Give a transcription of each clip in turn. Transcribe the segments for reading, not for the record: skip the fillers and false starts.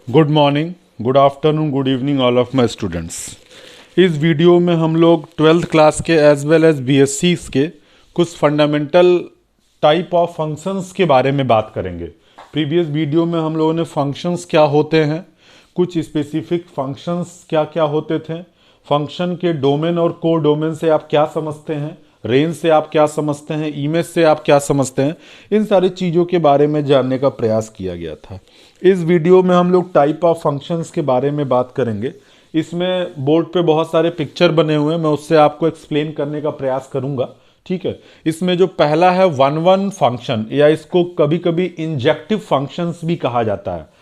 Good morning, good afternoon, good evening all of my students. इस video में हम लोग 12th क्लास के एज वेल एज BSc के कुछ फंडामेंटल टाइप ऑफ फंक्शंस के बारे में बात करेंगे। प्रीवियस वीडियो में हम लोगों ने फंक्शंस क्या होते हैं, कुछ स्पेसिफिक फंक्शंस क्या क्या होते थे, फंक्शन के डोमेन और को डोमेन से आप क्या समझते हैं, रेंज से आप क्या समझते हैं, इमेज से आप क्या समझते हैं, इन सारी चीज़ों के बारे में जानने का प्रयास किया गया था। इस वीडियो में हम लोग टाइप ऑफ फंक्शंस के बारे में बात करेंगे। इसमें बोर्ड पे बहुत सारे पिक्चर बने हुए हैं, मैं उससे आपको एक्सप्लेन करने का प्रयास करूंगा। ठीक है, इसमें जो पहला है वन वन फंक्शन, या इसको कभी कभी इंजेक्टिव फंक्शंस भी कहा जाता है।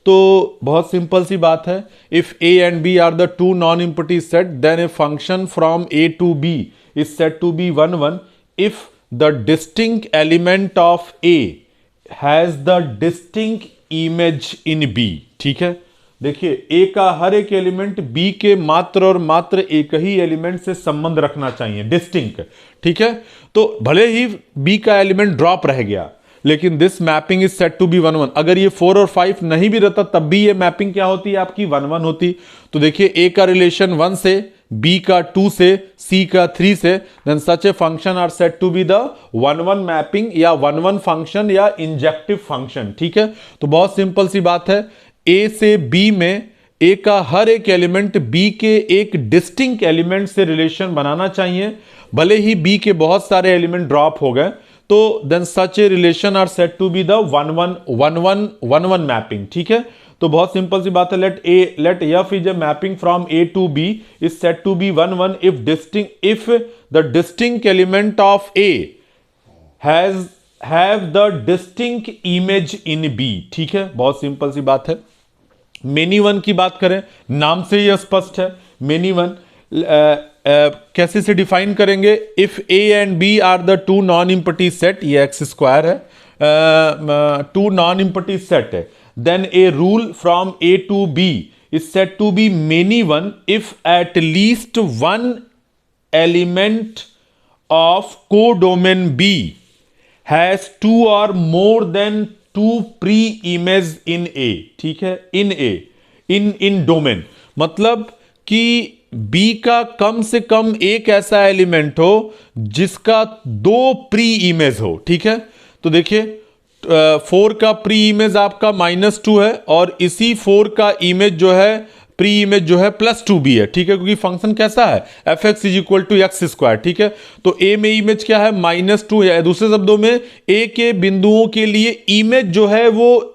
तो बहुत सिंपल सी बात है, if A and B are the two non empty set then a function from A to B is set to be one one if the distinct element of A has the distinct image in B. ठीक है, देखिए ए का हर एक element B के मात्र और मात्र एक ही एलिमेंट से संबंध रखना चाहिए, डिस्टिंक्ट। ठीक है, तो भले ही बी का एलिमेंट ड्रॉप रह गया लेकिन this mapping is set to be one one. अगर ये 4 और 5 नहीं भी रहता तब भी ये मैपिंग क्या होती है, आपकी 1 1 होती। तो देखिए ए का रिलेशन 1 से, बी का 2 से, सी का 3 से, then such a function are set to be the 1 1 mapping या 1 1 फंक्शन या इंजेक्टिव फंक्शन। ठीक है, तो बहुत सिंपल सी बात है, ए से बी में ए का हर एक एलिमेंट बी के एक डिस्टिंक्ट एलिमेंट से रिलेशन बनाना चाहिए, भले ही बी के बहुत सारे एलिमेंट ड्रॉप हो गए तो then such a relation are set to be the 1 1 1 1 1 1 mapping. ठीक है, तो बहुत सिंपल सी बात है, let F is a mapping from A to B is set to be 1 1 if the distinct element of A have the distinct image in B. ठीक है, बहुत सिंपल सी बात है। मेनी वन की बात करें, नाम से ही स्पष्ट है, मेनी वन कैसे से डिफाइन करेंगे, if A and B are the two non empty set, ये एक्स स्क्वायर है, टू नॉन इम्पटी सेट है, then a rule from A to B is set to be many one if at least one element of को domain B has two or more than two pre image in A. ठीक है, इन ए, इन domain मतलब कि B का कम से कम एक ऐसा element हो जिसका 2 प्री इमेज हो। ठीक है, तो देखिए 4 का प्री इमेज आपका -2 है और इसी 4 का इमेज जो है, प्री इमेज जो है +2 भी है। ठीक है, क्योंकि फंक्शन कैसा है, fx = x²। ठीक है, तो a में इमेज क्या है, -2 है। दूसरे शब्दों में a के बिंदुओं के लिए इमेज जो है वो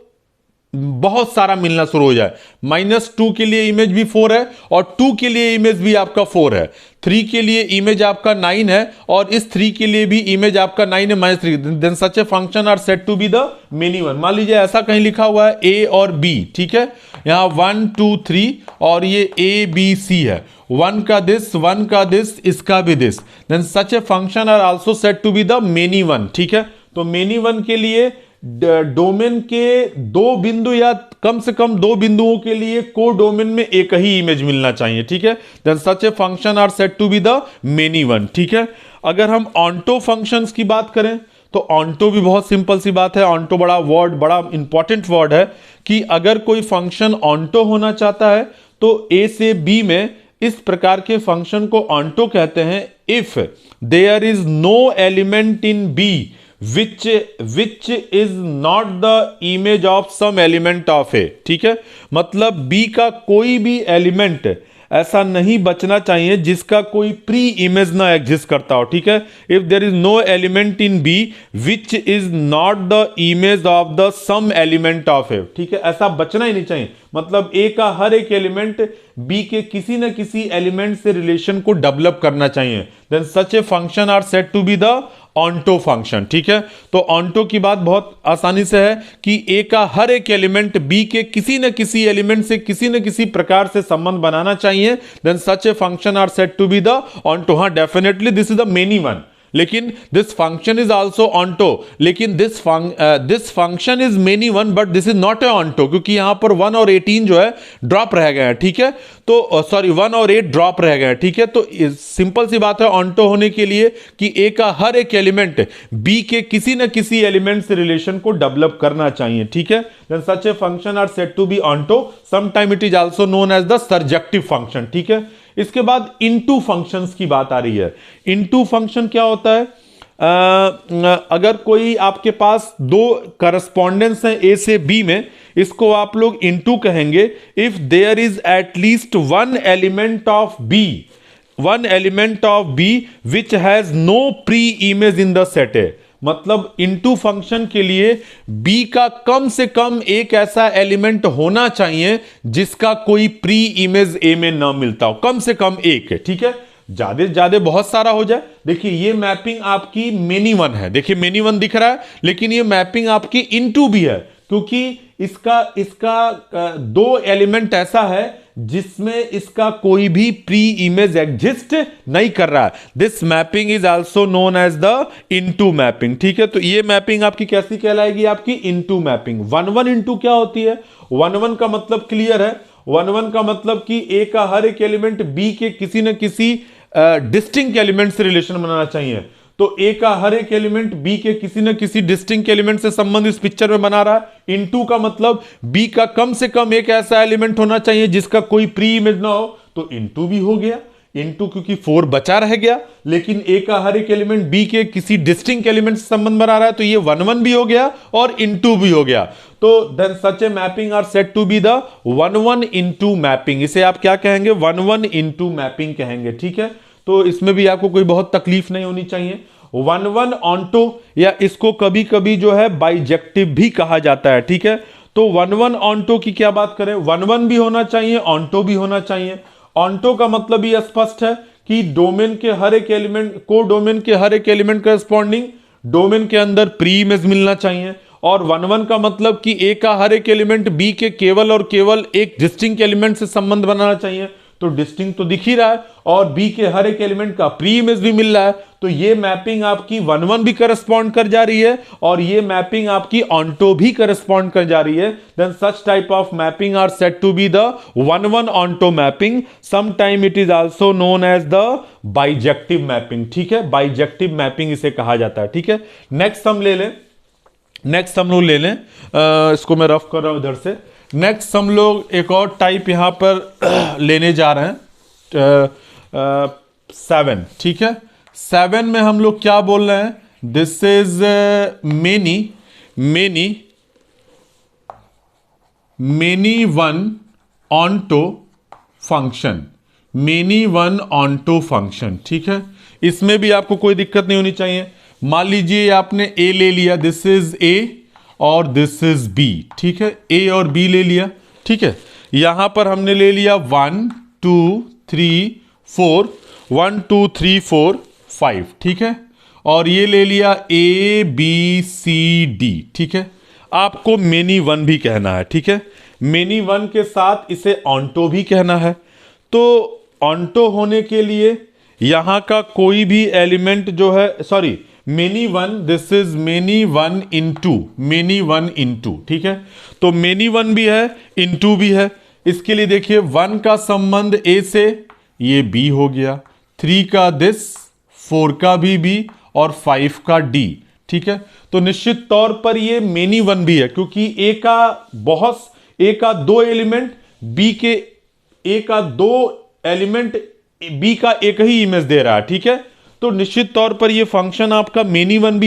बहुत सारा मिलना शुरू हो जाए। -2 के लिए इमेज भी 4 है और 2 के लिए इमेज भी आपका 4 है, 3 के लिए इमेज आपका 9 है और इस 3 के लिए भी इमेज आपका 9 है, -3, then such a function are set to be the many one. मान लीजिए ऐसा कहीं लिखा हुआ है ए और बी। ठीक है, यहां 1 2 3 और ये ABC है, 1 का दिस, 1 का दिस, इसका भी this, then such a function are also set to be the many one. ठीक है, तो मेनी वन के लिए डोमेन के 2 बिंदु या कम से कम 2 बिंदुओं के लिए को डोमेन में एक ही इमेज मिलना चाहिए। ठीक है, then such a function are set to be the many one. ठीक है, अगर हम ऑन्टो फंक्शंस की बात करें तो ऑन्टो भी बहुत सिंपल सी बात है। ऑन्टो बड़ा वर्ड, बड़ा इंपॉर्टेंट वर्ड है कि अगर कोई फंक्शन ऑन्टो होना चाहता है तो ए से बी में इस प्रकार के फंक्शन को ऑन्टो कहते हैं if there is no element in B which is not the image of some element of A। ठीक है, मतलब B का कोई भी एलिमेंट ऐसा नहीं बचना चाहिए जिसका कोई प्री इमेज ना एग्जिस्ट करता हो। ठीक है, if there is no element in B which is not the image of the some element of A. ठीक है, ऐसा बचना ही नहीं चाहिए, मतलब ए का हर एक एलिमेंट बी के किसी न किसी एलिमेंट से रिलेशन को डेवलप करना चाहिए, then such a function are set to be the onto function. ठीक है, तो ऑन्टो की बात बहुत आसानी से है कि ए का हर एक एलिमेंट बी के किसी न किसी एलिमेंट से किसी न किसी प्रकार से संबंध बनाना चाहिए, then such a function are set to be the onto. हाँ, definitely this is the many one, लेकिन this function is also onto, लेकिन this function is many one but this is not a onto, क्योंकि यहां पर 1 और 18 जो है drop रह गए हैं, ठीक है। तो सॉरी 1 और 8 ड्रॉप रह गए हैं, ठीक है। तो सिंपल सी बात है ऑन्टो होने के लिए कि ए का हर एक एलिमेंट बी के किसी न किसी एलिमेंट से रिलेशन को डेवलप करना चाहिए, ठीक है। Then such a function are said to be onto, some time it is also known as the surjective function, ठीक है। इसके बाद इनटू फंक्शंस की बात आ रही है। इनटू फंक्शन क्या होता है? अगर कोई आपके पास दो करस्पॉन्डेंस है ए से बी में, इसको आप लोग इनटू कहेंगे if there is at least one element of B which has no pre image in the set A. मतलब इनटू फंक्शन के लिए बी का कम से कम एक ऐसा एलिमेंट होना चाहिए जिसका कोई प्री इमेज ए में ना मिलता हो, कम से कम एक है, ठीक है। ज्यादा से ज्यादा बहुत सारा हो जाए। देखिए ये मैपिंग आपकी मेनी वन है, देखिए मेनी वन दिख रहा है, लेकिन ये मैपिंग आपकी इनटू भी है, क्योंकि इसका दो एलिमेंट ऐसा है जिसमें इसका कोई भी प्री इमेज एग्जिस्ट नहीं कर रहा है। This mapping is also known as the into mapping, ठीक है। तो ये मैपिंग आपकी कैसी कहलाएगी? आपकी इनटू मैपिंग। 1-1 इनटू क्या होती है? 1-1 का मतलब क्लियर है। 1-1 का मतलब कि ए का हर एक एलिमेंट बी के किसी न किसी डिस्टिंक्ट एलिमेंट से रिलेशन बनाना चाहिए। तो ए का हर एक एलिमेंट बी के किसी न किसी डिस्टिंक्ट एलिमेंट से संबंध इस पिक्चर में बना रहा है। इनटू का मतलब बी का कम से कम एक ऐसा एलिमेंट होना चाहिए जिसका कोई प्री इमेज ना हो, तो इनटू भी हो गया। इनटू क्योंकि 4 बचा रह गया, लेकिन ए का हर एक एलिमेंट बी के किसी डिस्टिंक्ट एलिमेंट से संबंध बना रहा है, तो ये 1-1 भी हो गया और इनटू भी हो गया। तो then such a mapping are said to be the 1-1 into mapping. इसे आप क्या कहेंगे? 1-1 इनटू मैपिंग कहेंगे, ठीक है। तो इसमें भी आपको कोई बहुत तकलीफ नहीं होनी चाहिए। 1-1 ऑन्टो, या इसको कभी कभी जो है बाइजेक्टिव भी कहा जाता है, ठीक है। तो 1-1 ऑन्टो की क्या बात करें? 1-1 भी होना चाहिए, ऑन्टो भी होना चाहिए। ऑन्टो का मतलब ये स्पष्ट है कि डोमेन के हर एक एलिमेंट को डोमेन के हर एक एलिमेंट करस्पॉन्डिंग डोमेन के अंदर प्री इमेज मिलना चाहिए। और 1-1 का मतलब कि ए का हर एक एलिमेंट बी के केवल और केवल एक डिस्टिंक्ट एलिमेंट से संबंध बनाना चाहिए। तो डिस्टिंक्ट तो दिख ही रहा है, और बी के हर एक एलिमेंट का प्री इमेज भी मिल रहा है। तो ये मैपिंग आपकी 1-1 भी करस्पॉन्ड कर जा रही है, और ये मैपिंग आपकी ऑन्टो भी करस्पॉन्ड कर जा रही है। Then such type of mapping are said to be the 1-1 onto mapping. Some time it is also known as the bijective mapping, ठीक है। बाइजेक्टिव मैपिंग इसे कहा जाता है, ठीक है। नेक्स्ट हम लोग ले लें, इसको मैं रफ कर रहा हूं इधर से। नेक्स्ट हम लोग एक और टाइप यहां पर लेने जा रहे हैं, 7, ठीक है। 7 में हम लोग क्या बोल रहे हैं? This is many one onto function, many one onto function, ठीक है। इसमें भी आपको कोई दिक्कत नहीं होनी चाहिए। मान लीजिए आपने ए ले लिया, दिस इज ए और दिस इज बी, ठीक है। ए और बी ले लिया, ठीक है। यहां पर हमने ले लिया 1 2 3 4, 1 2 3 4 5, ठीक है। और ये ले लिया ए बी सी डी, ठीक है। आपको मेनी वन भी कहना है, ठीक है। मेनी वन के साथ इसे ऑन्टो भी कहना है। तो ऑन्टो होने के लिए यहां का कोई भी एलिमेंट जो है, sorry many one, this is many one into, ठीक है। तो मेनी वन भी है, इनटू भी है। इसके लिए देखिए 1 का संबंध ए से, ये बी हो गया, 3 का दिस, 4 का भी बी, और 5 का डी, ठीक है। तो निश्चित तौर पर ये मेनी वन भी है, क्योंकि ए का दो एलिमेंट बी का एक ही इमेज दे रहा है, ठीक है। तो निश्चित तौर पर ये फंक्शन आपका मेनी वन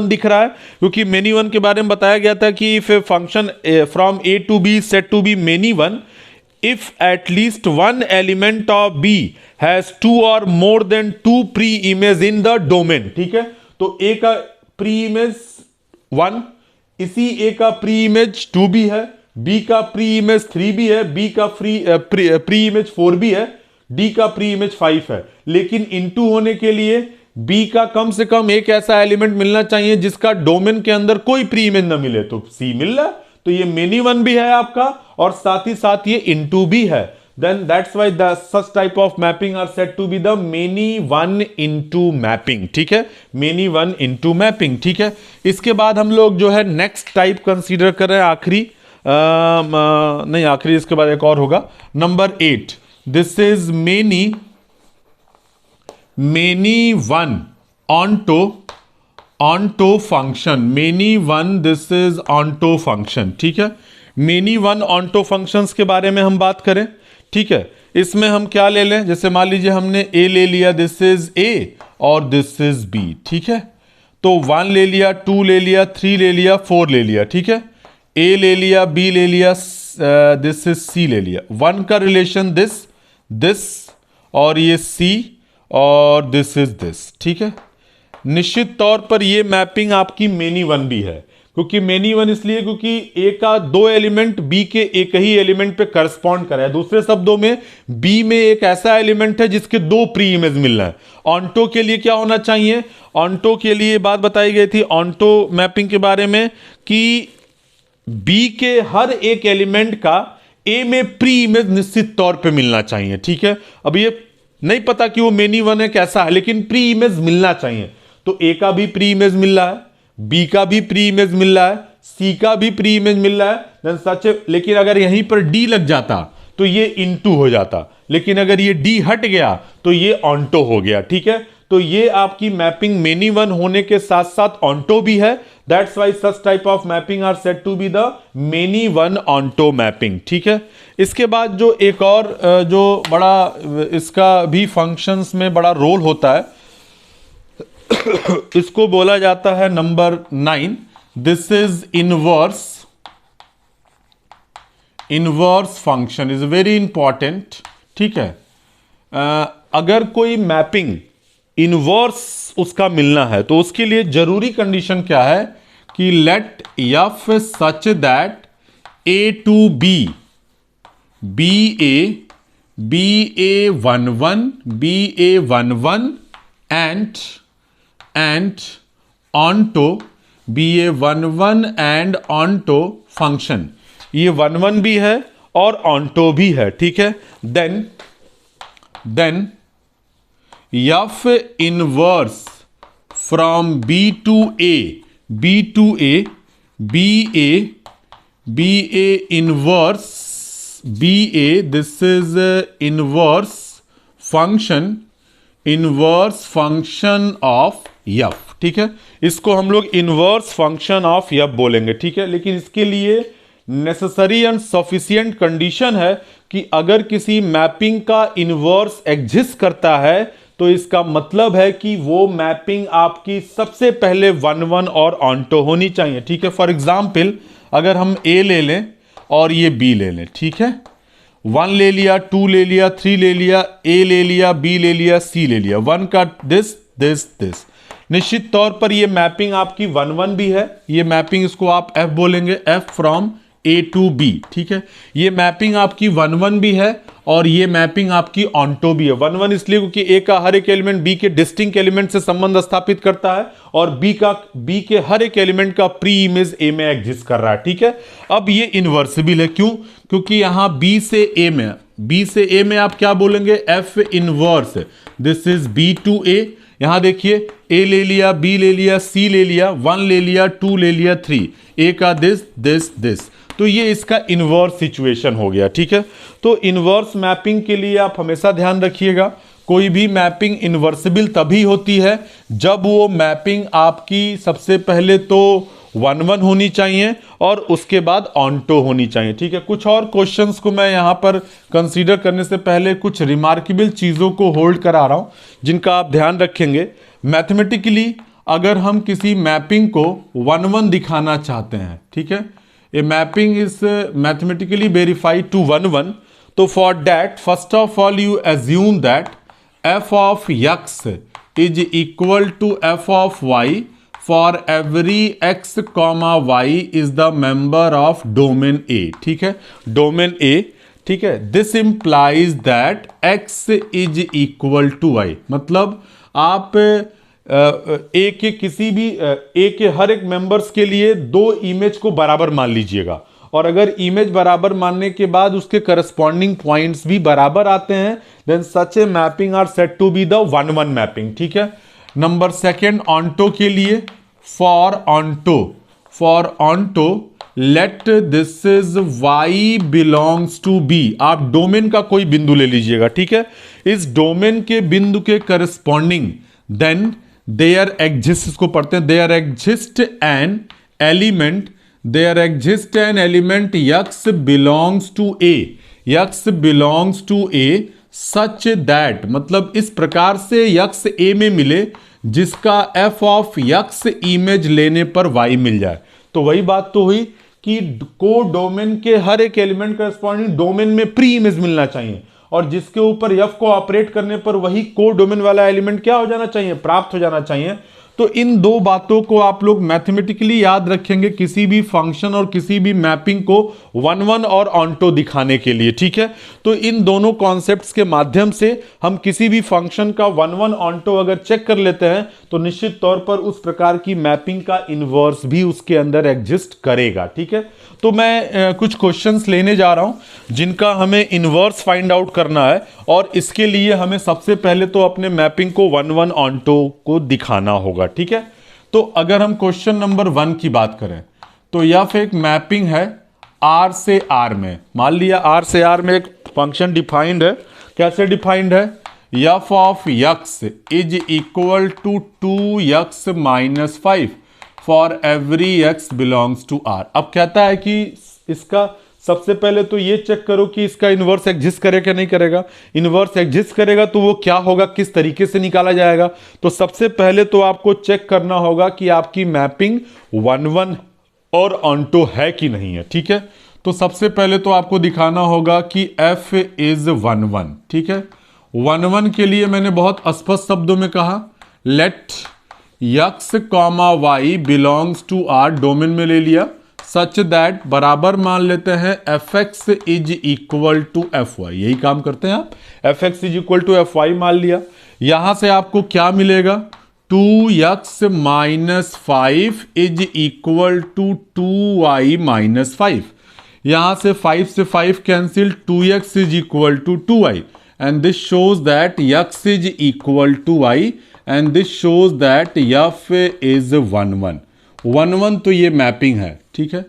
दिख रहा है, क्योंकि मेनी वन के बारे में बताया गया था कि if a function from A to B set to be many one, if at least one element of B has 2 और more than 2 pre image in the domain, ठीक है। तो ए का प्री इमेज 1, इसी ए का प्री इमेज 2 भी है, B का प्री इमेज 3 भी है, बी का प्री इमेज 4 भी है, डी का प्री इमेज 5 है। लेकिन इनटू होने के लिए बी का कम से कम एक ऐसा एलिमेंट मिलना चाहिए जिसका डोमेन के अंदर कोई प्री इमेज ना मिले। तो सी मिल रहा है, तो ये मेनी वन भी है आपका, और साथ ही साथ ये इनटू भी है। then that's why the such type of mapping are said to be the many one into mapping. ठीक है, many one into mapping. ठीक है, इसके बाद हम लोग जो है नेक्स्ट टाइप कंसीडर कर रहे हैं, आखिरी नहीं आखिरी, इसके बाद एक और होगा, number 8. This is many one onto function. many one, this is onto function. ठीक है, many one onto functions के बारे में हम बात करें. ठीक है, इसमें हम क्या ले लें, जैसे मान लीजिए हमने A ले लिया, दिस इज A और दिस इज B. ठीक है, तो 1 ले लिया, 2 ले लिया, 3 ले लिया, 4 ले लिया. ठीक है, A ले लिया, B ले लिया, दिस इज C ले लिया. 1 का रिलेशन दिस और ये C और दिस इज दिस. ठीक है, निश्चित तौर पर ये मैपिंग आपकी मेनी वन भी है, क्योंकि मेनी वन इसलिए क्योंकि ए का 2 एलिमेंट बी के एक ही एलिमेंट पे करस्पॉन्ड कर रहा है. दूसरे शब्दों में बी में एक ऐसा एलिमेंट है जिसके 2 प्री इमेज मिल रहा है. ऑन्टो के लिए क्या होना चाहिए, ऑन्टो के लिए बात बताई गई थी ऑन्टो मैपिंग के बारे में कि बी के हर एक एलिमेंट का ए में प्री इमेज निश्चित तौर पे मिलना चाहिए. ठीक है, अब ये नहीं पता कि वो मेनी वन है कैसा है, लेकिन प्री इमेज मिलना चाहिए. तो ए का भी प्री इमेज मिल रहा है, बी का भी प्री इमेज मिल रहा है, सी का भी प्री इमेज मिल रहा है, सच. लेकिन अगर यहीं पर डी लग जाता तो ये इनटू हो जाता, लेकिन अगर ये डी हट गया तो ये ऑन्टो हो गया. ठीक है, तो ये आपकी मैपिंग मेनी वन होने के साथ साथ ऑन्टो भी है. That's why such type of mapping are said to be the many one onto mapping. ठीक है, इसके बाद जो एक और जो बड़ा इसका भी फंक्शंस में बड़ा रोल होता है, इसको बोला जाता है number 9. This is inverse function is very important. ठीक है, अगर कोई मैपिंग इनवर्स उसका मिलना है तो उसके लिए जरूरी कंडीशन क्या है कि let F such that A to B A 1 B A 1 and onto BA11 and onto function. ये 1 भी है और onto भी है. ठीक है, then F inverse from B to A inverse BA, this is inverse function of F. ठीक है, इसको हम लोग इनवर्स फंक्शन ऑफ F बोलेंगे. ठीक है, लेकिन इसके लिए नेसेसरी एंड सफिशिएंट कंडीशन है कि अगर किसी मैपिंग का इनवर्स एग्जिस्ट करता है तो इसका मतलब है कि वो मैपिंग आपकी सबसे पहले 1 और ऑन्टो होनी चाहिए. ठीक है, फॉर एग्जाम्पल अगर हम A ले लें और ये B ले लें. ठीक है, 1 ले लिया, 2 ले लिया, 3 ले लिया, A ले लिया, B ले लिया, C ले लिया. 1 का दिस. निश्चित तौर पर ये मैपिंग आपकी 1 भी है. ये मैपिंग इसको आप F बोलेंगे, F from A to B. ठीक है, ये मैपिंग आपकी 1 भी है और ये मैपिंग आपकी ऑन्टो भी है. 1 इसलिए क्योंकि A का हर एक एलिमेंट B के डिस्टिंक्ट एलिमेंट से संबंध स्थापित करता है और B के हर एक एलिमेंट का प्री इमेज A में एग्जिस्ट कर रहा है. ठीक है, अब ये इनवर्सिबल है. क्यों? क्योंकि यहां B से A में आप क्या बोलेंगे, F inverse. This is B to A. यहां देखिए A ले लिया, B ले लिया, C ले लिया, 1 ले लिया, 2 ले लिया, 3. A का दिस. तो ये इसका इनवर्स सिचुएशन हो गया. ठीक है, तो इनवर्स मैपिंग के लिए आप हमेशा ध्यान रखिएगा, कोई भी मैपिंग इनवर्सिबल तभी होती है जब वो मैपिंग आपकी सबसे पहले तो 1 होनी चाहिए और उसके बाद ऑन्टो होनी चाहिए. ठीक है, कुछ और क्वेश्चंस को मैं यहाँ पर कंसीडर करने से पहले कुछ रिमार्केबल चीज़ों को होल्ड करा रहा हूँ जिनका आप ध्यान रखेंगे. मैथमेटिकली अगर हम किसी मैपिंग को 1 दिखाना चाहते हैं, ठीक है, a mapping is mathematically verified to 1, तो for that first of all you assume that f of x is equal to f of y for every x comma y is the member of domain A. ठीक है, domain A. ठीक है, this implies that x is equal to y. मतलब आप A के किसी भी A के हर एक मेंबर्स के लिए 2 इमेज को बराबर मान लीजिएगा और अगर इमेज बराबर मानने के बाद उसके करस्पॉन्डिंग पॉइंट्स भी बराबर आते हैं, then such a mapping are said to be the 1-1 mapping. ठीक है। नंबर सेकेंड ऑन्टो के लिए, for onto let this is y belongs to b। आप डोमेन का कोई बिंदु ले लीजिएगा। ठीक है। इस डोमेन के बिंदु के करस्पॉन्डिंग देन देयर एग्जिस्ट, इसको पढ़ते हैं, there exist an element x belongs to a such that, मतलब इस प्रकार से x a में मिले जिसका f ऑफ x इमेज लेने पर y मिल जाए। तो वही बात तो हुई कि को डोमेन के हर एक एलिमेंट करस्पॉन्डिंग डोमेन में प्री इमेज मिलना चाहिए, और जिसके ऊपर f को ऑपरेट करने पर वही को डोमेन वाला एलिमेंट क्या हो जाना चाहिए, प्राप्त हो जाना चाहिए। तो इन दो बातों को आप लोग मैथमेटिकली याद रखेंगे किसी भी फंक्शन और किसी भी मैपिंग को 1-1 और ऑन्टो दिखाने के लिए। ठीक है। तो इन दोनों कॉन्सेप्ट्स के माध्यम से हम किसी भी फंक्शन का 1-1 ऑन्टो अगर चेक कर लेते हैं तो निश्चित तौर पर उस प्रकार की मैपिंग का इनवर्स भी उसके अंदर एग्जिस्ट करेगा। ठीक है। तो मैं कुछ क्वेश्चंस लेने जा रहा हूं जिनका हमें इनवर्स फाइंड आउट करना है, और इसके लिए हमें सबसे पहले तो अपने मैपिंग को 1-1 ऑन्टो को दिखाना होगा। ठीक है। तो अगर हम क्वेश्चन नंबर 1 की बात करें तो यह एक मैपिंग है R से R में। मान लिया R से R में एक फंक्शन डिफाइंड है। कैसे डिफाइंड है? f of x is equal to 2x minus 5 for every x belongs to R। अब कहता है कि इसका सबसे पहले तो ये चेक करो कि इसका इनवर्स एग्जिस्ट करेगा नहीं करेगा। इनवर्स एग्जिस्ट करेगा तो वो क्या होगा, किस तरीके से निकाला जाएगा। तो सबसे पहले तो आपको चेक करना होगा कि आपकी मैपिंग 1-1 और ऑन्टो है कि नहीं है। ठीक है। तो सबसे पहले तो आपको दिखाना होगा कि f इज 1-1। ठीक है। 1-1 के लिए मैंने बहुत स्पष्ट शब्दों में कहा let x, y belongs to R, domain में ले लिया, सच दैट बराबर मान लेते हैं fx is equal to fy। यही काम करते हैं आप, fx is equal to fy मान लिया। यहां से आपको क्या मिलेगा, 2x minus 5 is equal to 2y minus 5। यहां से 5 से 5 cancel, 2x is equal to 2y, and this shows that x is equal to y, and this shows that f is 1-1। 1-1 तो ये मैपिंग है। ठीक है।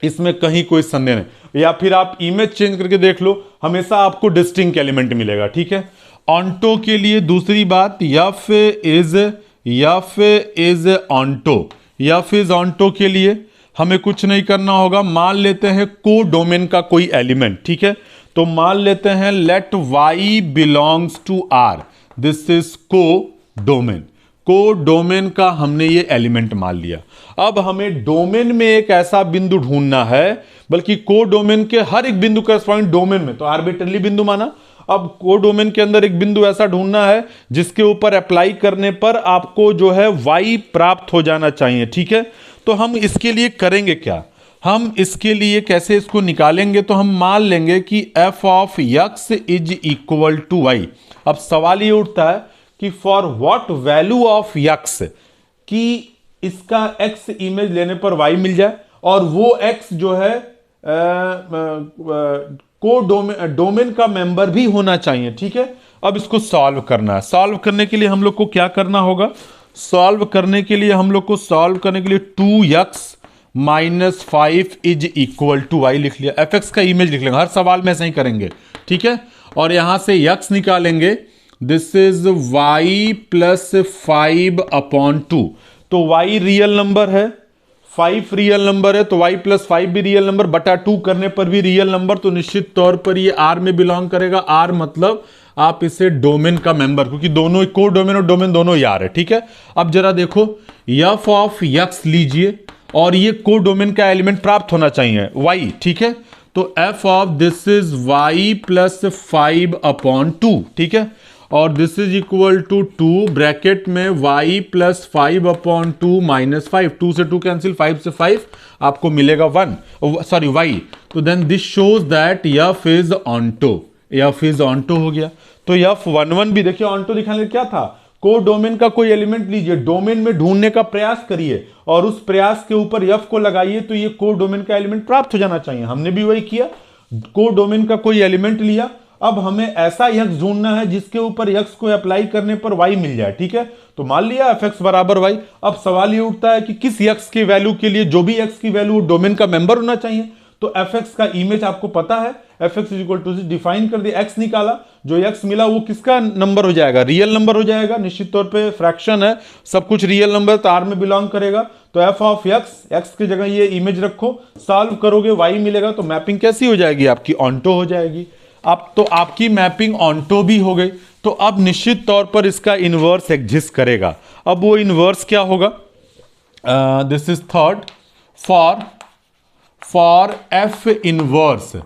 इसमें कहीं कोई संदेह नहीं। या फिर आप इमेज चेंज करके देख लो, हमेशा आपको डिस्टिंक्ट एलिमेंट मिलेगा। ठीक है। ऑन्टो के लिए दूसरी बात, f is onto. f is onto के लिए हमें कुछ नहीं करना होगा। मान लेते हैं को डोमेन का कोई एलिमेंट। ठीक है। तो मान लेते हैं let y belongs to R, this is codomain. Codomain का हमने ये एलिमेंट मान लिया। अब हमें डोमेन में एक ऐसा बिंदु ढूंढना है, बल्कि को डोमेन के हर एक बिंदु करस्पॉन्डिंग डोमेन में, तो आर्बिट्ररी बिंदु माना। अब को डोमेन के अंदर एक बिंदु ऐसा ढूंढना है जिसके ऊपर अप्लाई करने पर आपको जो है y प्राप्त हो जाना चाहिए। ठीक है। तो हम इसके लिए करेंगे क्या, हम इसके लिए कैसे इसको निकालेंगे, तो हम मान लेंगे कि f of x is equal to y। अब सवाल ये उठता है कि for what value of x, कि इसका x इमेज लेने पर y मिल जाए, और वो x जो है को डोमेन का मेंबर भी होना चाहिए। ठीक है। अब इसको सॉल्व करना है। सॉल्व करने के लिए हम लोग को क्या करना होगा, सॉल्व करने के लिए 2x minus 5 is equal to y लिख लिया। fx का इमेज लिख लेंगे, हर सवाल में ऐसे ही करेंगे। ठीक है। और यहां से x निकालेंगे, this is y plus 5 upon 2। तो y रियल नंबर है, 5 रियल नंबर है, तो y प्लस 5 भी रियल नंबर, बटा 2 करने पर भी रियल नंबर, तो निश्चित तौर पर ये R में बिलोंग करेगा। R मतलब आप इसे डोमेन का मेंबर, क्योंकि दोनों को डोमेन और डोमेन दोनों ही R है। ठीक है। अब जरा देखो, f ऑफ x लीजिए, और ये को डोमेन का एलिमेंट प्राप्त होना चाहिए y। ठीक है। तो f of this is y plus 5 upon 2। ठीक है। और this is equal to 2 bracket में y प्लस 5 अपॉन 2 माइनस 5। 2 से 2 कैंसिल, 5 से 5 आपको मिलेगा y। तो then this shows that f is onto. f is onto हो गया। तो f 1-1 भी देखिए, ऑन्टो दिखाने क्या था, कोडोमेन का कोई एलिमेंट लीजिए, डोमेन में ढूंढने का प्रयास करिए और उस प्रयास के ऊपर एफ को लगाइए, तो ये कोडोमेन का एलिमेंट प्राप्त हो जाना चाहिए। हमने भी वही किया, कोडोमेन का कोई एलिमेंट लिया, अब हमें ऐसा यक्स ढूंढना है जिसके ऊपर यक्स को अप्लाई करने पर वाई मिल जाए, ठीक है। तो मान लिया एफ एक्स बराबर वाई। अब सवाल ये उठता है कि किस यक्स की वैल्यू के लिए, जो भी यक्स की वैल्यू डोमेन का मेंबर होना चाहिए, तो एफ एक्स का इमेज आपको पता है, F X is equal to define कर दिया, एक्स निकाला, जो एक्स मिला वो किसका नंबर हो जाएगा, रियल नंबर हो जाएगा, निश्चित तौर पे फ्रैक्शन है, सब कुछ रियल नंबर तो आर में बिलोंग करेगा। तो एफ ऑफ एक्स, एक्स की जगह ये इमेज रखो, सॉल्व करोगे वाई मिलेगा, तो मैपिंग कैसी हो जाएगी आपकी, ऑन्टो हो जाएगी। अब तो आपकी मैपिंग ऑन्टो भी हो गई, तो अब निश्चित तौर पर इसका इनवर्स एग्जिस्ट करेगा। अब वो इनवर्स क्या होगा, this is third, for F inverse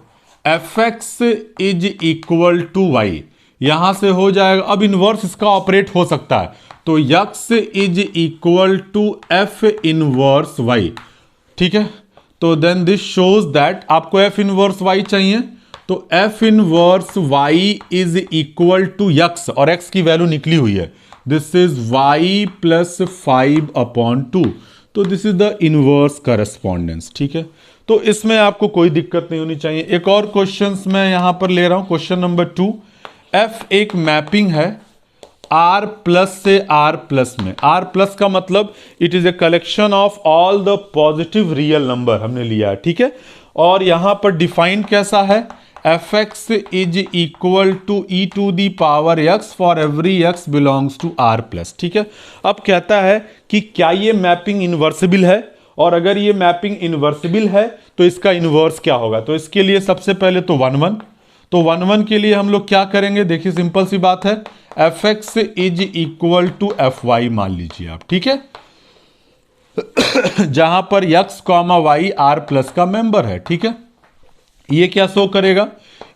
F X is equal to Y, यहां से हो जाएगा। अब इनवर्स इसका ऑपरेट हो सकता है, तो X is equal to F inverse Y, ठीक है। तो देन दिस शोज दैट आपको एफ इनवर्स वाई चाहिए, तो F inverse Y is equal to X, और एक्स की वैल्यू निकली हुई है, दिस इज वाई प्लस 5/2, तो this is the inverse correspondence, ठीक है। तो इसमें आपको कोई दिक्कत नहीं होनी चाहिए। एक और क्वेश्चन मैं यहां पर ले रहा हूं, क्वेश्चन नंबर 2। एफ एक मैपिंग है आर प्लस से आर प्लस में। आर प्लस का मतलब it is a collection of all the positive real number हमने लिया है, ठीक है। और यहां पर डिफाइन कैसा है, F X is equal to E to the power X for every X belongs to R plus, ठीक है। अब कहता है कि क्या ये मैपिंग इन्वर्सिबल है, और अगर ये मैपिंग इन्वर्सिबल है तो इसका इन्वर्स क्या होगा। तो इसके लिए सबसे पहले तो 1 तो 1 के लिए हम लोग क्या करेंगे, देखिए सिंपल सी बात है, F X is equal to F Y मान लीजिए आप, ठीक है, जहां पर X comma Y R plus का मेंबर है, ठीक है। ये क्या शो करेगा,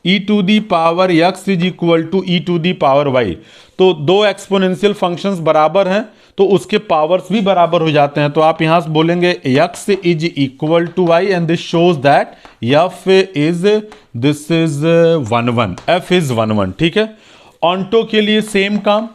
e to the power x is equal to E to the power y। तो दो एक्सपोनेंशियल फंक्शंस बराबर हैं तो उसके पावर्स भी बराबर हो जाते हैं, तो आप यहां से बोलेंगे x is equal to y and this shows that f is, this is 1 f is 1, ठीक है। ऑन्टो के लिए सेम काम,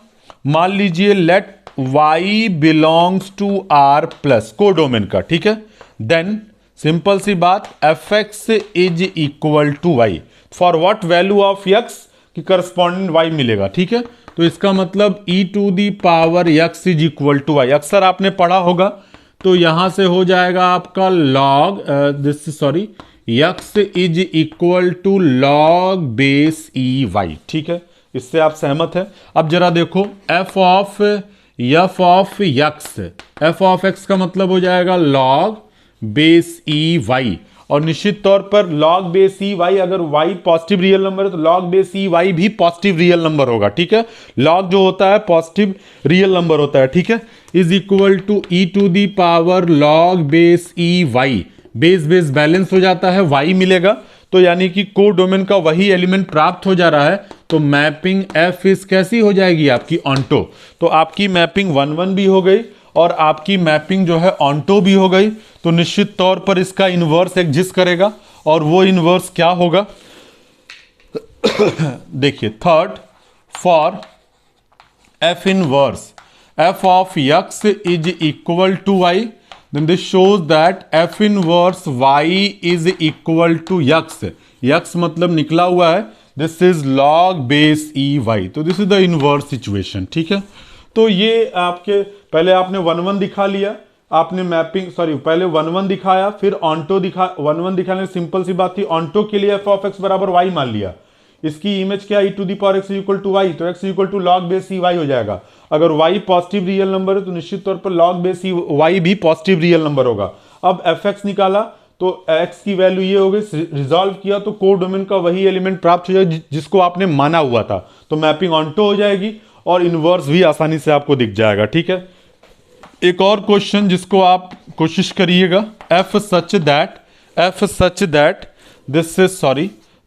मान लीजिए let y belongs to r plus codomain का, ठीक है। देन सिंपल सी बात, F X is equal to Y for what value of X की करस्पॉन्डिंग वाई मिलेगा, ठीक है। तो इसका मतलब E to the power X is equal to Y, अक्सर आपने पढ़ा होगा, तो यहां से हो जाएगा आपका log this sorry X is equal to log base E Y, ठीक है। इससे आप सहमत है। अब जरा देखो एफ ऑफ एक्स का मतलब हो जाएगा लॉग बेस ई वाई, और निश्चित तौर पर लॉग बेस ई वाई, अगर वाई पॉजिटिव रियल नंबर है तो लॉग बेस ई वाई भी पॉजिटिव रियल नंबर होगा, ठीक है। लॉग जो होता है पॉजिटिव रियल नंबर होता है, ठीक है, is equal to E to the power log base E Y, base base balance हो जाता है, वाई मिलेगा, तो यानी कि कोडोमेन का वही एलिमेंट प्राप्त हो जा रहा है। तो मैपिंग एफ इस कैसी हो जाएगी आपकी, ऑन्टो। तो आपकी मैपिंग 1 भी हो गई और आपकी मैपिंग जो है ऑन्टो भी हो गई, तो निश्चित तौर पर इसका इन्वर्स एग्जिस्ट करेगा, और वो इन्वर्स क्या होगा देखिए, third, for F inverse F of X is equal to Y, then this shows that f inverse y is equal to x मतलब निकला हुआ है, this is log base e y, तो this is the inverse situation, ठीक है। तो ये आपके पहले आपने 1 दिखा लिया, आपने मैपिंग पहले 1 दिखाया, फिर ऑन्टो 1 दिखाने, सिंपल सी बात थी, ऑन्टो के लिए एफ ऑफ एक्स बराबर वाई मान लिया, इसकी इमेज क्या, e to the power x equal to y, तो x equal to log base E y हो जाएगा। अगर वाई पॉजिटिव रियल नंबर है तो निश्चित तौर पर लॉग बेस ई वाई भी पॉजिटिव रियल नंबर होगा। अब एफ एक्स निकाला तो एक्स की वैल्यू ये हो गई, रिजॉल्व किया तो कोडोमेन का वही एलिमेंट प्राप्त हो जाएगा जिसको आपने माना हुआ था, तो मैपिंग ऑन्टो हो जाएगी और इनवर्स भी आसानी से आपको दिख जाएगा, ठीक है। एक और क्वेश्चन जिसको आप कोशिश करिएगा, F such that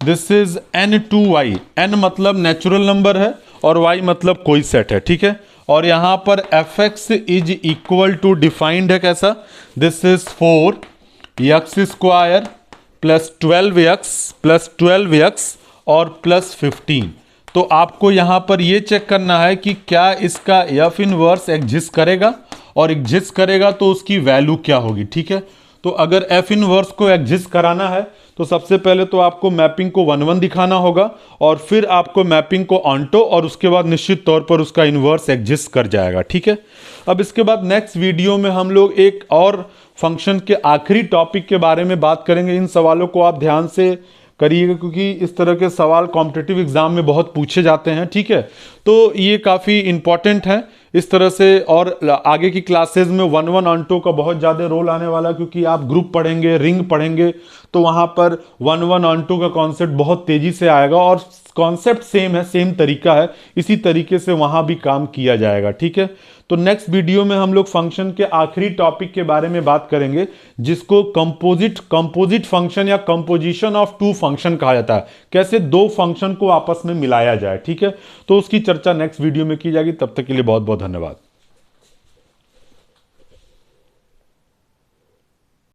this is n2y, n मतलब नेचुरल नंबर है और y मतलब कोई सेट है, ठीक है। और यहां पर F X is equal to defined है कैसा, this is 4x² plus 12x और प्लस 15, तो आपको यहां पर ये चेक करना है कि क्या इसका एफ इनवर्स एग्जिस्ट करेगा, और एग्जिस्ट करेगा तो उसकी वैल्यू क्या होगी। ठीक है, तो अगर एफ इनवर्स को एग्जिस्ट कराना है तो सबसे पहले तो आपको मैपिंग को 1 1 दिखाना होगा, और फिर आपको मैपिंग को ऑन्टो, और उसके बाद निश्चित तौर पर उसका इन्वर्स एग्जिस्ट कर जाएगा। ठीक है, अब इसके बाद नेक्स्ट वीडियो में हम लोग एक और फंक्शन के आखिरी टॉपिक के बारे में बात करेंगे। इन सवालों को आप ध्यान से करिएगा, क्योंकि इस तरह के सवाल कॉम्पिटिटिव एग्जाम में बहुत पूछे जाते हैं। ठीक है, तो ये काफ़ी इंपॉर्टेंट है इस तरह से, और आगे की क्लासेस में 1 1 ऑन्टो का बहुत ज़्यादा रोल आने वाला है, क्योंकि आप ग्रुप पढ़ेंगे, रिंग पढ़ेंगे, तो वहाँ पर 1 1 ऑन्टो का कॉन्सेप्ट बहुत तेज़ी से आएगा, और कॉन्सेप्ट सेम है, सेम तरीका है, इसी तरीके से वहाँ भी काम किया जाएगा। ठीक है, तो नेक्स्ट वीडियो में हम लोग फंक्शन के आखिरी टॉपिक के बारे में बात करेंगे, जिसको कंपोजिट फंक्शन या कंपोजिशन ऑफ टू फंक्शन कहा जाता है, कैसे दो फंक्शन को आपस में मिलाया जाए। ठीक है, तो उसकी चर्चा नेक्स्ट वीडियो में की जाएगी। तब तक के लिए बहुत बहुत धन्यवाद।